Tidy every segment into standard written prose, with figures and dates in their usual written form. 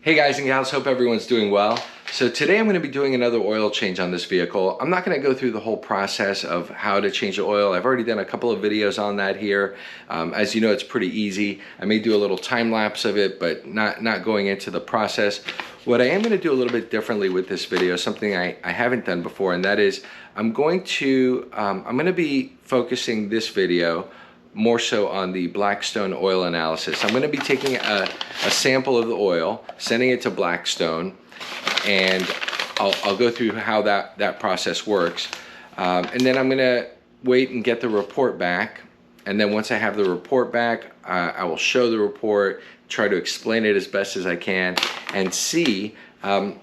Hey guys and gals, hope everyone's doing well. So today I'm going to be doing another oil change on this vehicle. I'm not going to go through the whole process of how to change the oil. I've already done a couple of videos on that here. As you know, it's pretty easy. I may do a little time lapse of it, but not going into the process. What I am going to do a little bit differently with this video, something I haven't done before, and that is I'm going to be focusing this video more so on the Blackstone oil analysis. I'm going to be taking a sample of the oil, sending it to Blackstone, and I'll go through how that process works. And then I'm going to wait and get the report back. And then once I have the report back, I will show the report, try to explain it as best as I can, and see how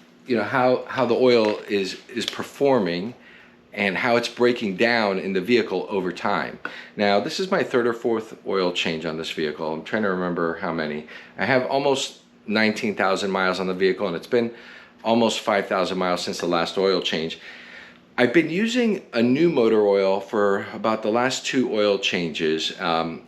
the oil is performing and how it's breaking down in the vehicle over time. Now, this is my third or fourth oil change on this vehicle. I'm trying to remember how many. I have almost 19,000 miles on the vehicle, and it's been almost 5,000 miles since the last oil change. I've been using a new motor oil for about the last two oil changes.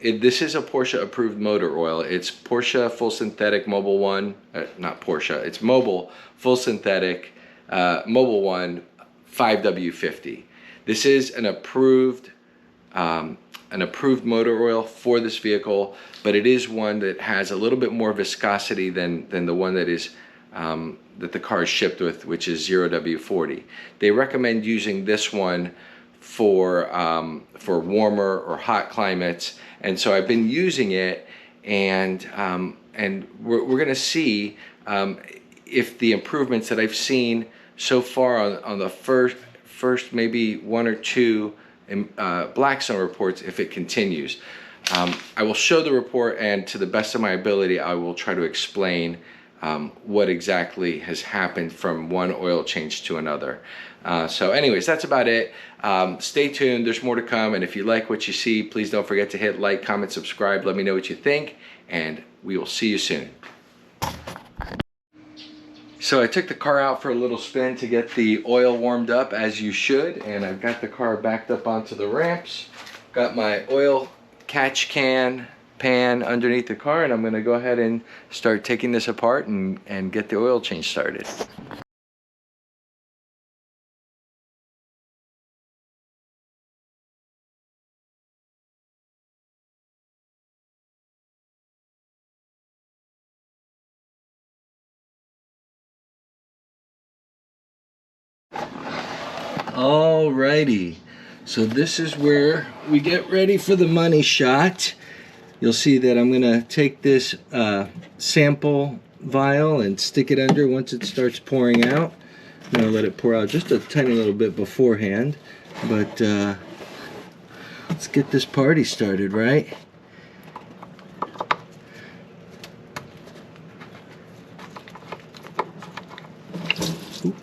This is a Porsche approved motor oil. It's Porsche Full Synthetic Mobil 1, not Porsche, it's Mobil Full Synthetic Mobil 1 5W50. This is an approved motor oil for this vehicle, but it is one that has a little bit more viscosity than the one that is that the car is shipped with, which is 0W40. They recommend using this one for warmer or hot climates, and so I've been using it, and we're going to see if the improvements that I've seen so far on the first maybe one or two Blackstone reports, if it continues. I will show the report, and to the best of my ability I will try to explain what exactly has happened from one oil change to another. So anyways, that's about it. Stay tuned, there's more to come, and if you like what you see, please don't forget to hit like, comment, subscribe, let me know what you think, and we will see you soon. So I took the car out for a little spin to get the oil warmed up, as you should, and I've got the car backed up onto the ramps. Got my oil catch can pan underneath the car, and I'm going to go ahead and start taking this apart and get the oil change started. Alrighty, so this is where we get ready for the money shot. You'll see that I'm gonna take this sample vial and stick it under once it starts pouring out. I'm gonna let it pour out just a tiny little bit beforehand, but let's get this party started, right?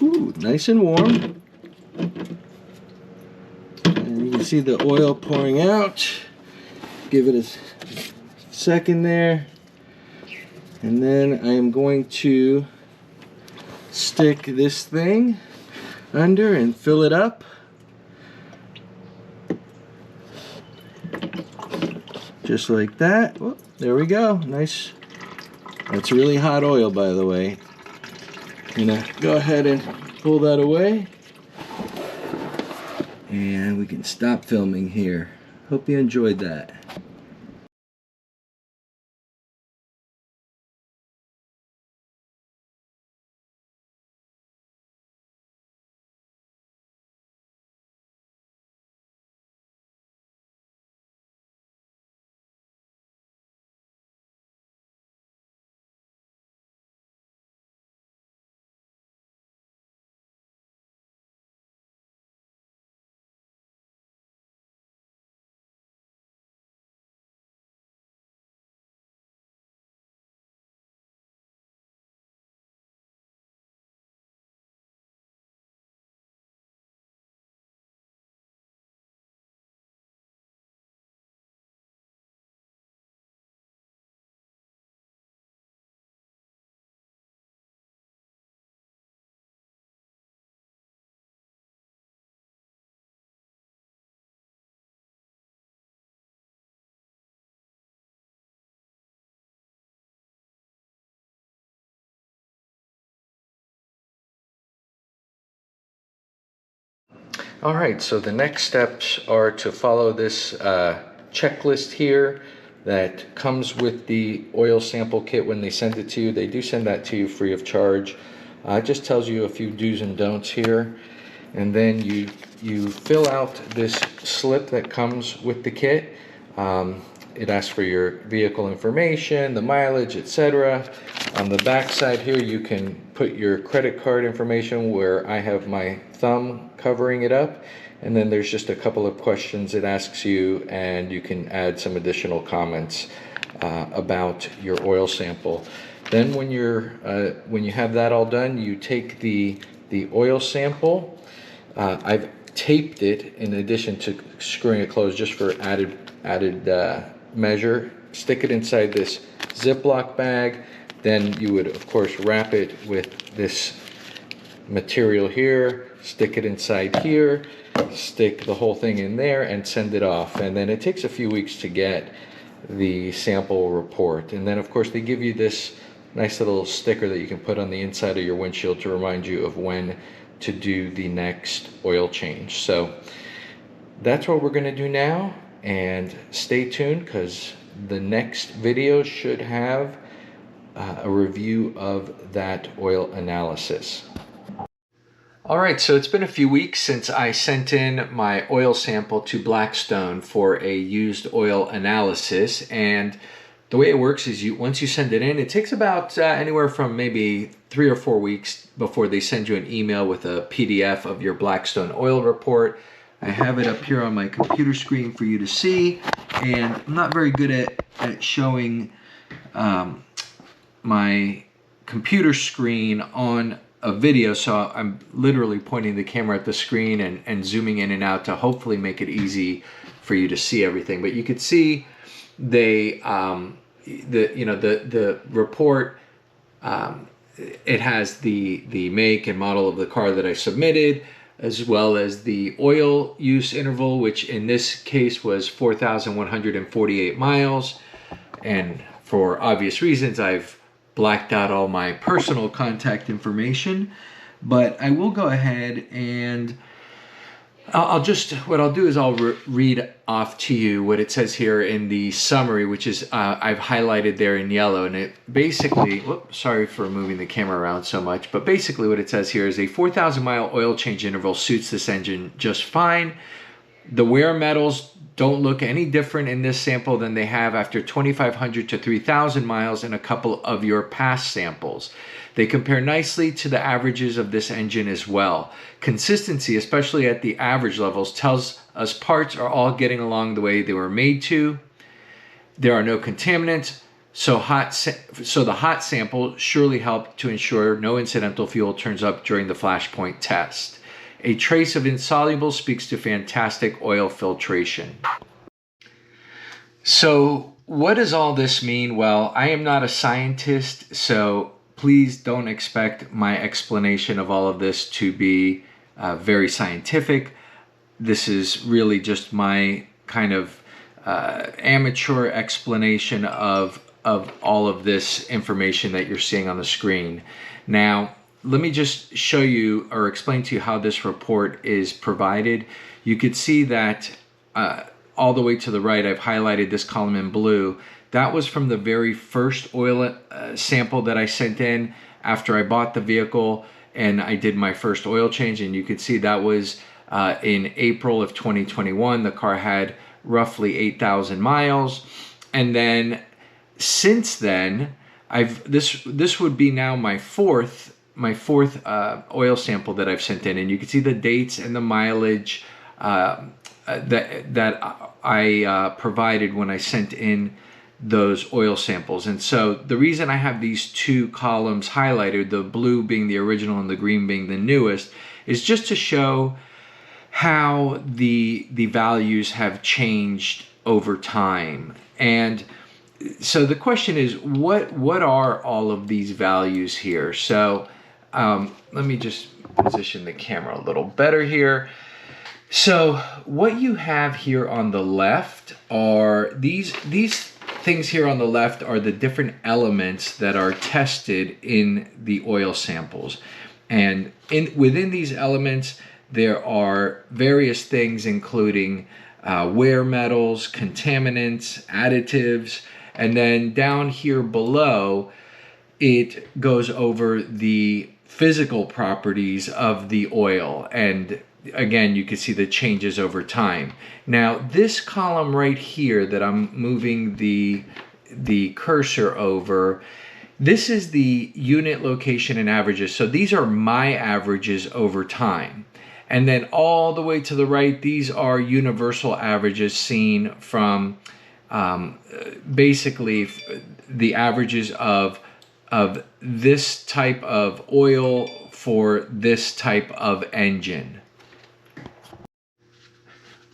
Ooh, nice and warm. And you can see the oil pouring out. Give it a second there. And then I am going to stick this thing under and fill it up. Just like that. Whoop, there we go. Nice. That's really hot oil, by the way. I'm gonna go ahead and pull that away, and we can stop filming here. Hope you enjoyed that. All right, so the next steps are to follow this checklist here that comes with the oil sample kit when they send it to you. They do send that to you free of charge. It just tells you a few do's and don'ts here. And then you fill out this slip that comes with the kit. It asks for your vehicle information, the mileage, etc. On the back side here, you can put your credit card information where I have my thumb covering it up. And then there's just a couple of questions it asks you, and you can add some additional comments about your oil sample. Then when you have that all done, you take the oil sample. I've taped it in addition to screwing it closed just for added measure. Stick it inside this Ziploc bag. Then you would of course wrap it with this material here, stick it inside here, stick the whole thing in there and send it off. And then it takes a few weeks to get the sample report. And then of course they give you this nice little sticker that you can put on the inside of your windshield to remind you of when to do the next oil change. So that's what we're going to do now, and stay tuned because the next video should have a review of that oil analysis. All right, so it's been a few weeks since I sent in my oil sample to Blackstone for a used oil analysis, and the way it works is once you send it in, it takes about anywhere from maybe 3 or 4 weeks before they send you an email with a PDF of your Blackstone oil report. I have it up here on my computer screen for you to see, and I'm not very good at showing my computer screen on a video, so I'm literally pointing the camera at the screen and zooming in and out to hopefully make it easy for you to see everything. But you could see the report. It has the make and model of the car that I submitted, as well as the oil use interval, which in this case was 4,148 miles. And for obvious reasons, I've blacked out all my personal contact information, but I will go ahead and what I'll do is I'll read off to you what it says here in the summary, which is I've highlighted there in yellow, and it basically, whoops, sorry for moving the camera around so much, but basically what it says here is a 4,000 mile oil change interval suits this engine just fine. The wear metals don't look any different in this sample than they have after 2,500 to 3,000 miles in a couple of your past samples. They compare nicely to the averages of this engine as well. Consistency, especially at the average levels, tells us parts are all getting along the way they were made to. There are no contaminants, so the hot sample surely helped to ensure no incidental fuel turns up during the flashpoint test. A trace of insoluble speaks to fantastic oil filtration. So what does all this mean? Well, I am not a scientist, so please don't expect my explanation of all of this to be very scientific. This is really just my kind of amateur explanation of all of this information that you're seeing on the screen. Now, let me just show you or explain to you how this report is provided. You could see that all the way to the right, I've highlighted this column in blue. That was from the very first oil sample that I sent in after I bought the vehicle and I did my first oil change. And you could see that was in April of 2021. The car had roughly 8,000 miles. And then since then, this would be now my fourth oil sample that I've sent in, and you can see the dates and the mileage that I provided when I sent in those oil samples. And so the reason I have these two columns highlighted, the blue being the original and the green being the newest, is just to show how the values have changed over time. And so the question is, what are all of these values here? So let me just position the camera a little better here. So what you have here on the left are these things here on the left are the different elements that are tested in the oil samples. And within these elements, there are various things including wear metals, contaminants, additives, and then down here below, it goes over the physical properties of the oil. And again, you can see the changes over time. Now, this column right here that I'm moving the cursor over, this is the unit location and averages. So these are my averages over time. And then all the way to the right, these are universal averages seen from basically the averages of this type of oil for this type of engine.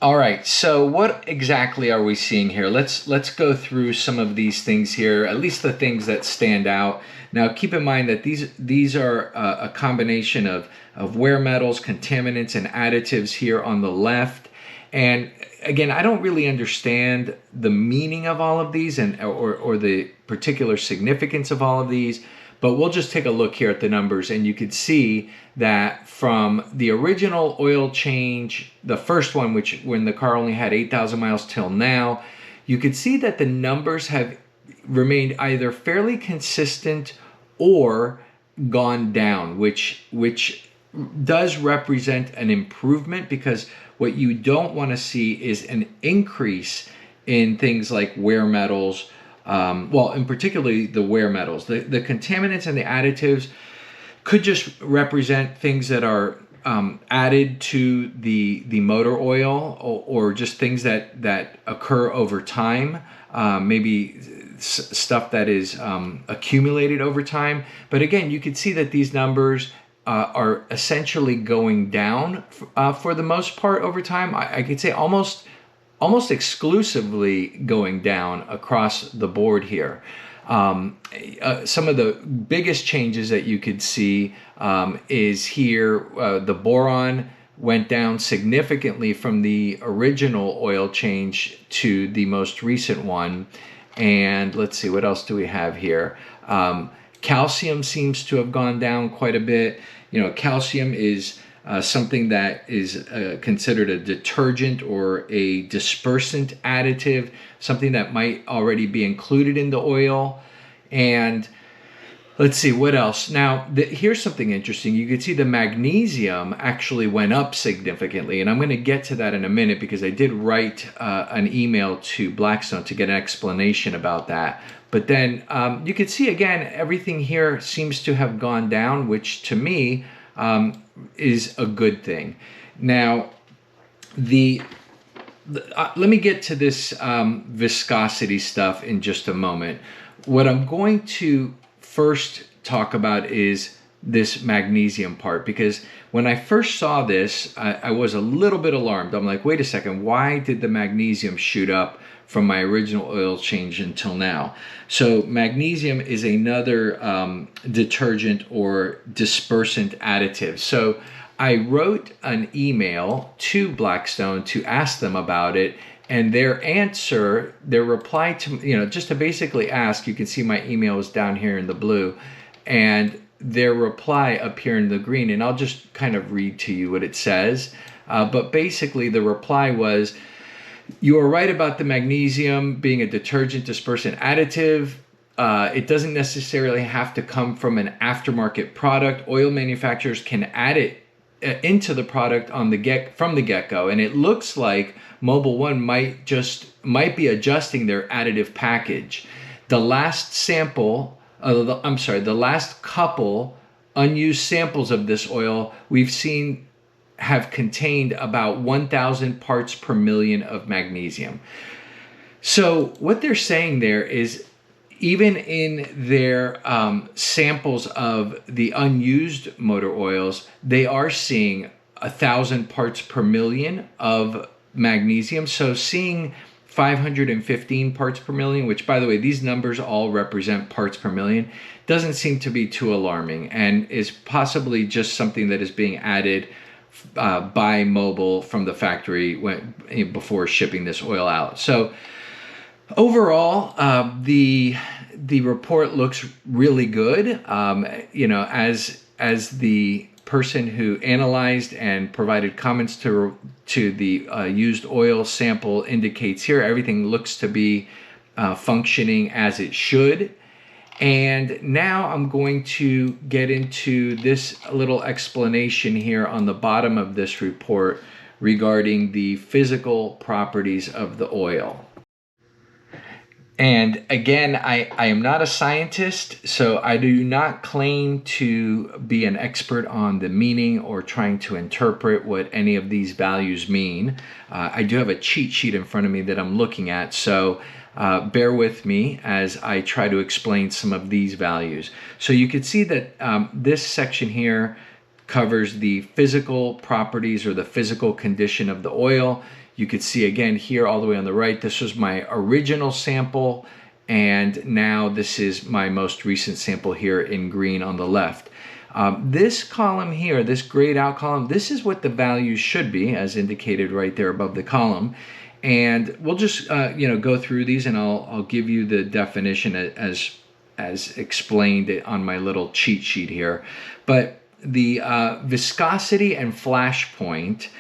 All right, so what exactly are we seeing here? Let's go through some of these things here, at least the things that stand out. Now, keep in mind that these are a combination of wear metals, contaminants, and additives here on the left. And again, I don't really understand the meaning of all of these or the particular significance of all of these, but we'll just take a look here at the numbers, and you could see that from the original oil change, the first one, which when the car only had 8,000 miles till now, you could see that the numbers have remained either fairly consistent or gone down, which does represent an improvement, because what you don't want to see is an increase in things like wear metals, well, in particularly the wear metals. The contaminants and the additives could just represent things that are added to the motor oil, or just things that occur over time, maybe stuff that is accumulated over time. But again, you can see that these numbers are essentially going down for the most part over time. I could say almost exclusively going down across the board here. Some of the biggest changes that you could see is here, the boron went down significantly from the original oil change to the most recent one. And let's see, what else do we have here? Calcium seems to have gone down quite a bit. You know, calcium is something that is considered a detergent or a dispersant additive, something that might already be included in the oil. And let's see, what else? Now, here's something interesting. You can see the magnesium actually went up significantly, and I'm going to get to that in a minute because I did write an email to Blackstone to get an explanation about that. But then you can see, again, everything here seems to have gone down, which to me is a good thing. Now, let me get to this viscosity stuff in just a moment. What I'm going to first talk about is this magnesium part, because when I first saw this, I was a little bit alarmed. I'm like, wait a second, why did the magnesium shoot up from my original oil change until now? So magnesium is another detergent or dispersant additive. So I wrote an email to Blackstone to ask them about it, and their answer, their reply to, just to basically ask, you can see my email is down here in the blue, and their reply up here in the green, and I'll just kind of read to you what it says. But basically the reply was, you are right about the magnesium being a detergent dispersant additive. It doesn't necessarily have to come from an aftermarket product. Oil manufacturers can add it into the product from the get-go, and it looks like Mobil 1 might be adjusting their additive package. The last couple unused samples of this oil we've seen have contained about 1,000 parts per million of magnesium. So what they're saying there is, even in their samples of the unused motor oils, they are seeing 1,000 parts per million of magnesium. So seeing 515 parts per million, which, by the way, these numbers all represent parts per million, doesn't seem to be too alarming, and is possibly just something that is being added by Mobil from the factory before shipping this oil out. So overall, the report looks really good. As the person who analyzed and provided comments to the used oil sample indicates here, everything looks to be functioning as it should. And now I'm going to get into this little explanation here on the bottom of this report regarding the physical properties of the oil. And again, I am not a scientist, so I do not claim to be an expert on the meaning or trying to interpret what any of these values mean. I do have a cheat sheet in front of me that I'm looking at, so bear with me as I try to explain some of these values. So you can see that this section here covers the physical properties or the physical condition of the oil. You could see again here all the way on the right, this was my original sample, and now this is my most recent sample here in green on the left. This column here, this grayed out column, this is what the values should be as indicated right there above the column. And we'll just go through these, and I'll give you the definition as explained on my little cheat sheet here. But the viscosity and flash point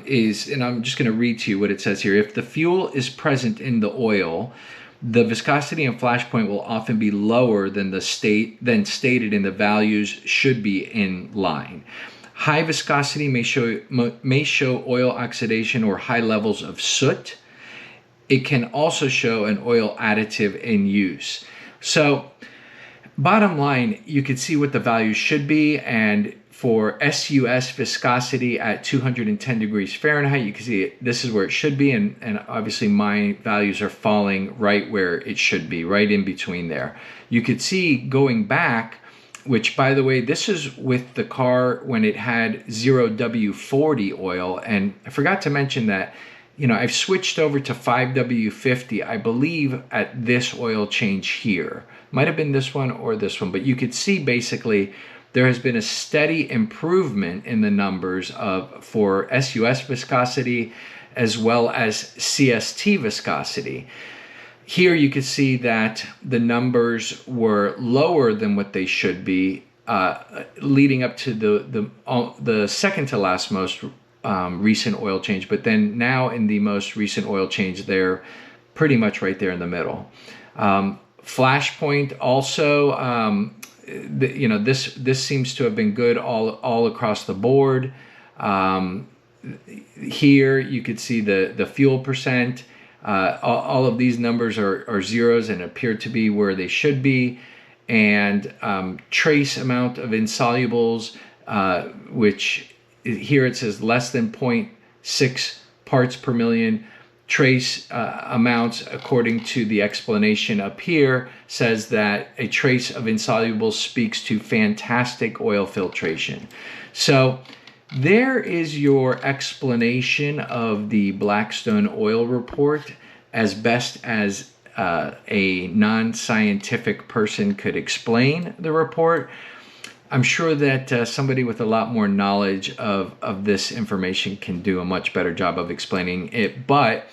is, and I'm just going to read to you what it says here. If the fuel is present in the oil, the viscosity and flash point will often be lower than stated in the values should be in line. High viscosity may show oil oxidation or high levels of soot. It can also show an oil additive in use. So bottom line, you can see what the values should be, and for SUS viscosity at 210 degrees Fahrenheit, you can see this is where it should be, and obviously my values are falling right where it should be, right in between there. You could see going back, which by the way, this is with the car when it had 0W40 oil, and I forgot to mention that, I've switched over to 5W50, I believe, at this oil change here. Might have been this one or this one, but you could see basically there has been a steady improvement in the numbers for SUS viscosity as well as CST viscosity. Here you can see that the numbers were lower than what they should be, leading up to the second to last most recent oil change. But then now in the most recent oil change, they're pretty much right there in the middle. Flash point also, this seems to have been good all across the board. Here you could see the fuel percent. All of these numbers are zeros and appear to be where they should be. And trace amount of insolubles, which here it says less than 0.6 parts per million. Trace amounts, according to the explanation up here, says that a trace of insolubles speaks to fantastic oil filtration. So there is your explanation of the Blackstone oil report as best as a non-scientific person could explain the report. I'm sure that somebody with a lot more knowledge of this information can do a much better job of explaining it. But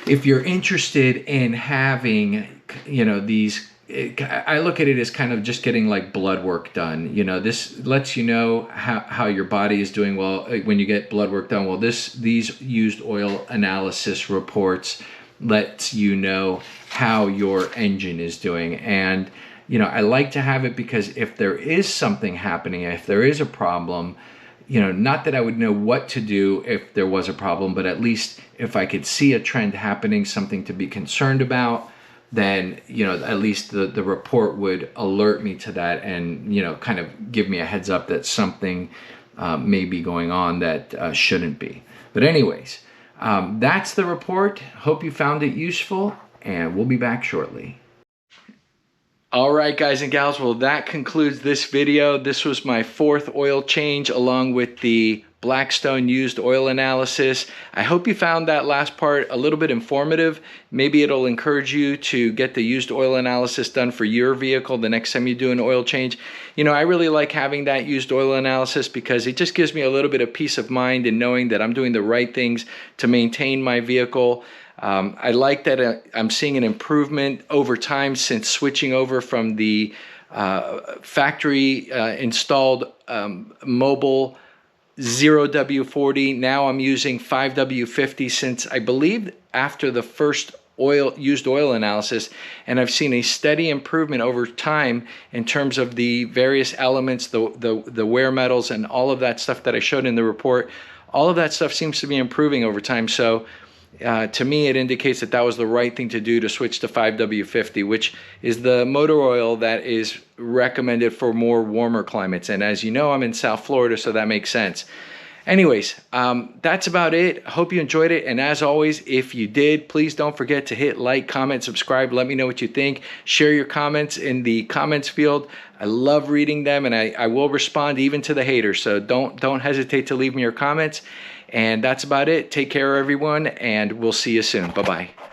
if you're interested in having, these, I look at it as kind of just getting like blood work done. This lets you know how your body is doing well when you get blood work done. Well, these used oil analysis reports lets you know how your engine is doing. And I like to have it because if there is something happening, if there is a problem, not that I would know what to do if there was a problem, but at least if I could see a trend happening, something to be concerned about, then, at least the report would alert me to that and, kind of give me a heads up that something may be going on that shouldn't be. But anyways, that's the report. Hope you found it useful, and we'll be back shortly. All right, guys and gals, well, that concludes this video. This was my 4th oil change along with the Blackstone used oil analysis. I hope you found that last part a little bit informative. Maybe it'll encourage you to get the used oil analysis done for your vehicle the next time you do an oil change. I really like having that used oil analysis because it just gives me a little bit of peace of mind in knowing that I'm doing the right things to maintain my vehicle. I like that I'm seeing an improvement over time since switching over from the factory installed mobile 0W40. Now I'm using 5W50 since I believe after the first used oil analysis, and I've seen a steady improvement over time in terms of the various elements, the wear metals and all of that stuff that I showed in the report. All of that stuff seems to be improving over time. So to me, it indicates that that was the right thing to do, to switch to 5W50, which is the motor oil that is recommended for more warmer climates. And as you know, I'm in South Florida, so that makes sense. Anyways, that's about it. Hope you enjoyed it. And as always, if you did, please don't forget to hit like, comment, subscribe. Let me know what you think. Share your comments in the comments field. I love reading them, and I will respond even to the haters. So don't hesitate to leave me your comments. And that's about it. Take care, everyone, and we'll see you soon. Bye-bye.